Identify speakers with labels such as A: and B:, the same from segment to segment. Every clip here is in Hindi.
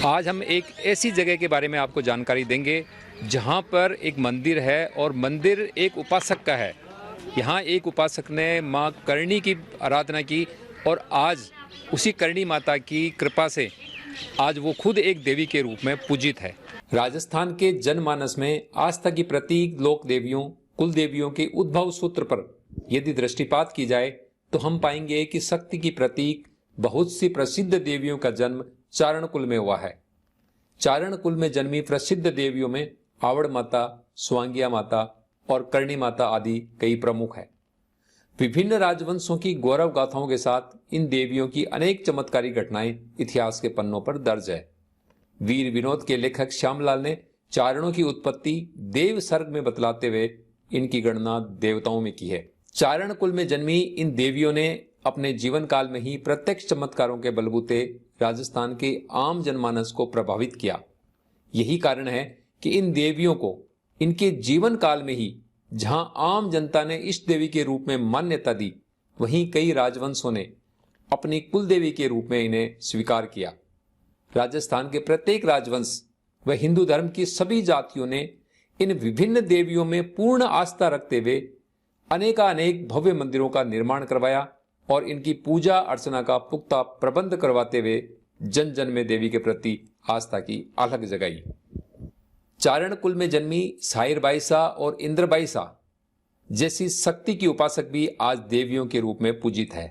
A: आज हम एक ऐसी जगह के बारे में आपको जानकारी देंगे जहां पर एक मंदिर है और मंदिर एक उपासक का है। यहां एक उपासक ने मां करणी की आराधना की और आज उसी करणी माता की कृपा से आज वो खुद एक देवी के रूप में पूजित है। राजस्थान के जनमानस में आस्था की प्रतीक लोक देवियों कुल देवियों के उद्भव सूत्र पर यदि दृष्टिपात की जाए तो हम पाएंगे कि शक्ति की प्रतीक बहुत सी प्रसिद्ध देवियों का जन्म चारण कुल में हुआ है। चारण कुल में जन्मी प्रसिद्ध देवियों में आवड़ माता, स्वांगिया माता और करणी माता आदि कई प्रमुख है। विभिन्न राजवंशों की गौरव गाथाओं के साथ इन देवियों की अनेक चमत्कारी घटनाएं इतिहास के पन्नों पर दर्ज है। वीर विनोद के लेखक श्यामलाल ने चारणों की उत्पत्ति देव सर्ग में बतलाते हुए इनकी गणना देवताओं में की है। चारण कुल में जन्मी इन देवियों ने अपने जीवन काल में ही प्रत्यक्ष चमत्कारों के बलबूते राजस्थान के आम जनमानस को प्रभावित किया। यही कारण है कि इन देवियों को इनके जीवन काल में ही जहां आम जनता ने इष्ट देवी के रूप में मान्यता दी, वहीं कई राजवंशों ने अपनी कुल देवी के रूप में इन्हें स्वीकार किया। राजस्थान के प्रत्येक राजवंश व हिंदू धर्म की सभी जातियों ने इन विभिन्न देवियों में पूर्ण आस्था रखते हुए अनेकानेक भव्य मंदिरों का निर्माण करवाया और इनकी पूजा अर्चना का पुख्ता प्रबंध करवाते हुए जन जन में देवी के प्रति आस्था की अलग जगाई। चारण कुल में जन्मी साहिर बाईसा और इंद्र बाईसा जैसी शक्ति की उपासक भी आज देवियों के रूप में पूजित है।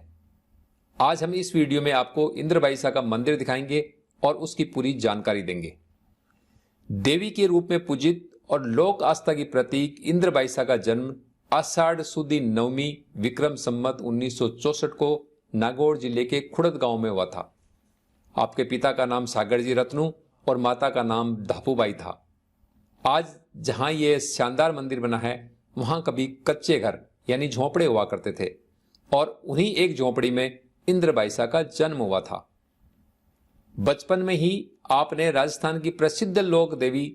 A: आज हम इस वीडियो में आपको इंद्र बाईसा का मंदिर दिखाएंगे और उसकी पूरी जानकारी देंगे। देवी के रूप में पूजित और लोक आस्था की प्रतीक इंद्र बाईसा का जन्म आषाढ़ सुदी नवमी विक्रम संवत 1964 को नागौर जिले के खुड़द गांव में हुआ था। आपके पिता का नाम सागर जी रत्नू और माता का नाम धापूबाई था। आज जहां ये शानदार मंदिर बना है वहां कभी कच्चे घर यानी झोंपड़े हुआ करते थे और उन्हीं एक झोंपड़ी में इंद्र बाईसा का जन्म हुआ था। बचपन में ही आपने राजस्थान की प्रसिद्ध लोक देवी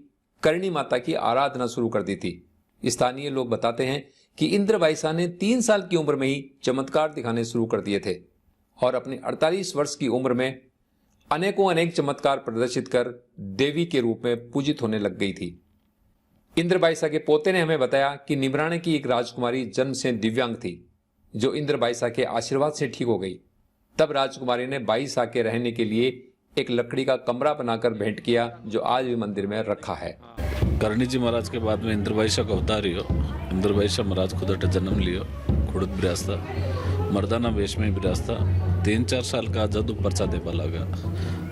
A: करणी माता की आराधना शुरू कर दी थी। स्थानीय लोग बताते हैं कि इंद्र बाईसा ने 3 साल की उम्र में ही चमत्कार दिखाने शुरू कर दिए थे और अपने 48 वर्ष की उम्र में अनेक चमत्कार प्रदर्शित कर देवी के रूप में पूजित होने लग गई थी। इंद्र बाईसा के पोते ने हमें बताया कि निमराने की एक राजकुमारी जन्म से दिव्यांग थी, जो इंद्र बाईसा के आशीर्वाद से ठीक हो गई। तब राजकुमारी ने बाईसा के रहने के लिए एक लकड़ी का कमरा बनाकर भेंट किया, जो आज भी मंदिर में रखा है।
B: करणी जी महाराज के बाद में इंद्र बाईसा का अवतार रियो। इंद्र बाईसा महाराज खुद अट जन्म लियो खुड़द बिरास्ता मर्दाना वेश में बिरास्ता 3-4 साल का जदू पर्चा देपा लगा।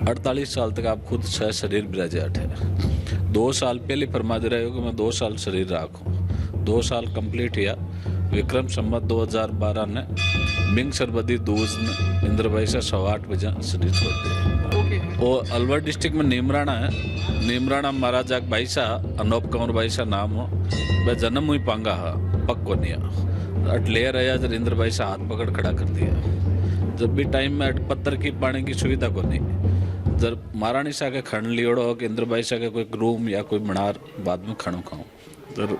B: 48 साल तक आप खुद 6 शरीर बिराजे अठे। 2 साल पहले फरमा दे रहे हो कि मैं 2 साल शरीर राखूं। 2 साल कंप्लीट किया। विक्रम संवत 2012 ने बिंग सरबदी दूज ने इंद्र बाईसा 8:15 बजे शरीर छोड़ दिया। और अलवर डिस्ट्रिक्ट में नीमराना है। नीमराना महाराजा बाईसा अनोप कंवर बाईसा नाम हो वह जन्म हुई पांगा हा पक्को नहीं अट ले रहा जब इंद्र बाईसा हाथ पकड़ खड़ा कर दिया। जब भी टाइम में अट पत्थर की पाने की सुविधा को नहीं जब महारानी शाह के खण लियोड़ो हो कि इंद्र बाईसा के कोई रूम या कोई मनार बाद में खणु खाऊं तो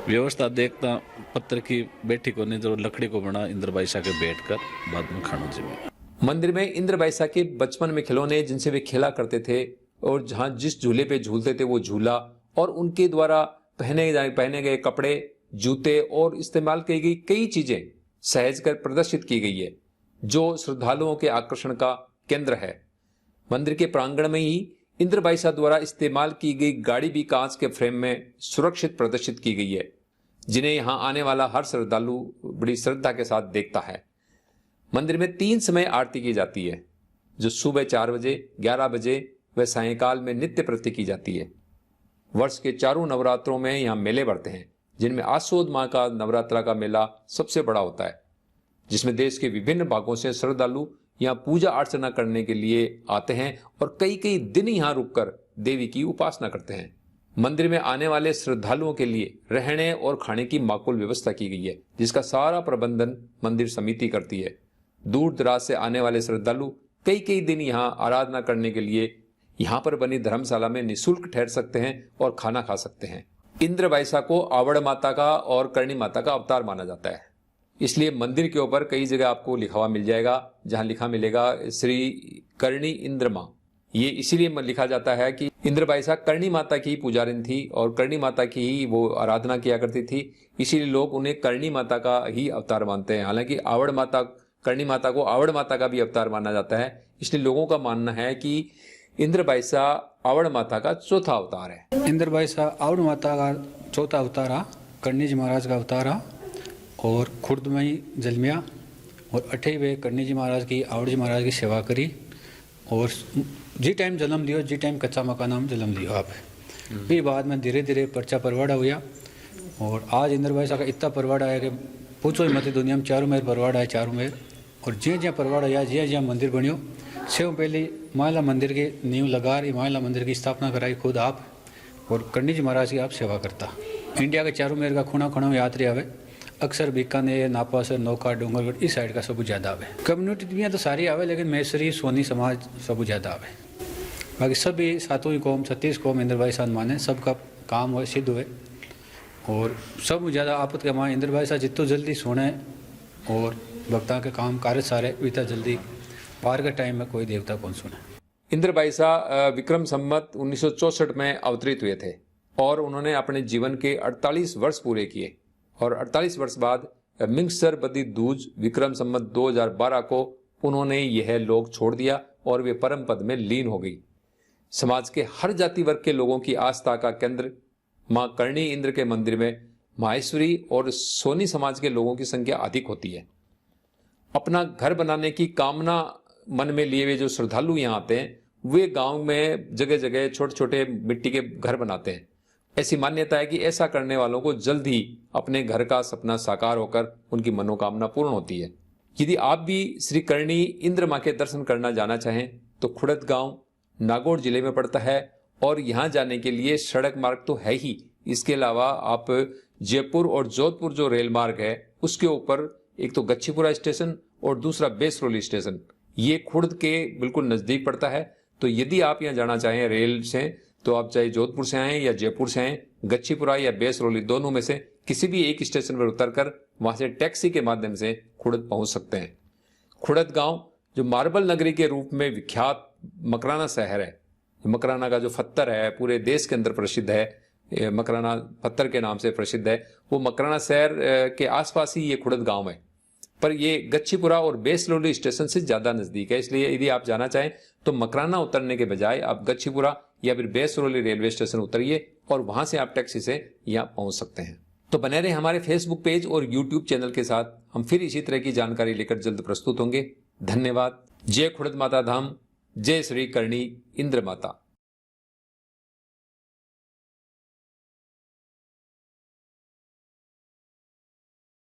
B: व्यवस्था देखता पत्थर की बैठी को नहीं जो लकड़ी को बना इंद्र बाईसा के बैठ कर बाद में खणु जी में।
A: मंदिर में इंद्र बाईसा के बचपन में खिलौने जिनसे वे खेला करते थे और जहां जिस झूले पे झूलते थे वो झूला और उनके द्वारा पहने गए कपड़े, जूते और इस्तेमाल की गई कई चीजें सहज कर प्रदर्शित की गई है, जो श्रद्धालुओं के आकर्षण का केंद्र है। मंदिर के प्रांगण में ही इंद्र बाईसा द्वारा इस्तेमाल की गई गाड़ी भी कांच के फ्रेम में सुरक्षित प्रदर्शित की गई है, जिन्हें यहां आने वाला हर श्रद्धालु बड़ी श्रद्धा के साथ देखता है। मंदिर में 3 समय आरती की जाती है, जो सुबह 4 बजे, 11 बजे व सायंकाल में नित्य प्रति की जाती है। वर्ष के चारों नवरात्रों में यहाँ मेले बढ़ते हैं, जिनमें आसोद माँ का नवरात्रा का मेला सबसे बड़ा होता है, जिसमें देश के विभिन्न भागों से श्रद्धालु यहाँ पूजा अर्चना करने के लिए आते हैं और कई दिन यहाँ रुककर देवी की उपासना करते हैं। मंदिर में आने वाले श्रद्धालुओं के लिए रहने और खाने की माकूल व्यवस्था की गई है, जिसका सारा प्रबंधन मंदिर समिति करती है। दूर दराज से आने वाले श्रद्धालु कई दिन यहाँ आराधना करने के लिए यहाँ पर बनी धर्मशाला में निःशुल्क ठहर सकते हैं और खाना खा सकते हैं। इंद्र बाईसा को आवड़ माता का और करणी माता का अवतार माना जाता है, इसलिए मंदिर के ऊपर कई जगह आपको लिखा हुआ मिल जाएगा, जहां लिखा मिलेगा श्री करणी इंद्र मां ये इसीलिए लिखा जाता है कि इंद्रबाईसा करणी माता की पुजारिन थी और करणी माता की ही वो आराधना किया करती थी, इसीलिए लोग उन्हें करणी माता का ही अवतार मानते हैं। हालांकि आवड़ माता, करणी माता को आवड़ माता का भी अवतार माना जाता है, इसलिए लोगों का मानना है कि इंद्रबाईसा आवड़ माता का चौथा अवतार है।
C: इंद्रबाईसा आवड़ माता का चौथा अवतार आ, करणी जी महाराज का अवतार आ और खुर्द में ही जन्मिया और 28वें करणी जी महाराज की, आवड़ जी महाराज की सेवा करी और जी टाइम जन्म लियो, जी टाइम कच्चा मकान में जन्म लियो आप। फिर बाद में धीरे धीरे पर्चा परवाड़ा हुआ और आज इंद्रबाईसा का इतना परवाड़ा है कि पूछो ही मत, दुनिया में चारों मेर परवाड़ा है, चारों मेर। और ज्याँ ज्याँ परवाड़ा या ज्याँ ज्याँ मंदिर बनियो, सेव पहले माला मंदिर के नींव लगा रही, माला मंदिर की स्थापना कराई खुद आप और करणी जी महाराज की आप सेवा करता। इंडिया के चारों मेर का खूणा खूणा में यात्री आवे, अक्सर बीकानेर, नापासर, नौका, डूंगरगढ़ इस साइड का सब ज़्यादा आवे। कम्युनिटी दुनिया तो सारी आवे लेकिन मैसरी सोनी समाज सब ज़्यादा आवे। बाकी सभी सातों ही कौम, 36 कौम इंद्रबाईसा माने, सबका काम हुए सिद्ध हुए और सब ज़्यादा आपत के माँ इंद्रबाईसा जितो जल्दी सोने और भक्ता के काम कार्य सारे इतना जल्दी पार के टाइम में कोई देवता कौन सुने।
A: इंद्रबाईसा विक्रम संवत 1964 में अवतरित हुए थे और उन्होंने अपने जीवन के 48 वर्ष पूरे किए और 48 वर्ष बाद मिंगसर बदी दूज विक्रम संवत 2012 को उन्होंने यह लोक छोड़ दिया और वे परम पद में लीन हो गई। समाज के हर जाति वर्ग के लोगों की आस्था का केंद्र मां करणी इंद्र के मंदिर में माहेश्वरी और सोनी समाज के लोगों की संख्या अधिक होती है। अपना घर बनाने की कामना मन में लिए हुए जो श्रद्धालु यहाँ आते हैं, वे गांव में जगह जगह छोटे छोटे मिट्टी के घर बनाते हैं। ऐसी मान्यता है कि ऐसा करने वालों को जल्द ही अपने घर का सपना साकार होकर उनकी मनोकामना पूर्ण होती है। यदि आप भी श्री करणी इंद्र मां के दर्शन करना जाना चाहें तो खुड़द गांव नागौर जिले में पड़ता है और यहाँ जाने के लिए सड़क मार्ग तो है ही, इसके अलावा आप जयपुर और जोधपुर जो रेल मार्ग है उसके ऊपर एक तो गच्छीपुरा स्टेशन और दूसरा बेसरोली स्टेशन, ये खुर्द के बिल्कुल नजदीक पड़ता है। तो यदि आप यहाँ जाना चाहें रेल से तो आप चाहे जोधपुर से आएं या जयपुर से आएं, गच्छीपुरा या बेसरोली दोनों में से किसी भी एक स्टेशन पर उतरकर वहां से टैक्सी के माध्यम से खुड़द पहुंच सकते हैं। खुड़द गांव जो मार्बल नगरी के रूप में विख्यात मकराना शहर है, मकराना का जो पत्थर है पूरे देश के अंदर प्रसिद्ध है, मकराना पत्थर के नाम से प्रसिद्ध है, वो मकराना शहर के आसपास ही ये खुड़द गांव है, पर ये गच्छीपुरा और बेसरोली स्टेशन से ज्यादा नजदीक है। इसलिए यदि आप जाना चाहें तो मकराना उतरने के बजाय आप गच्छीपुरा या फिर बेसरोली रेलवे स्टेशन उतरिए और वहां से आप टैक्सी से यहाँ पहुंच सकते हैं। तो बने रहे हमारे फेसबुक पेज और यूट्यूब चैनल के साथ, हम फिर इसी तरह की जानकारी लेकर जल्द प्रस्तुत होंगे। धन्यवाद। जय खुड़द माता धाम, जय श्री करणी इंद्र माता।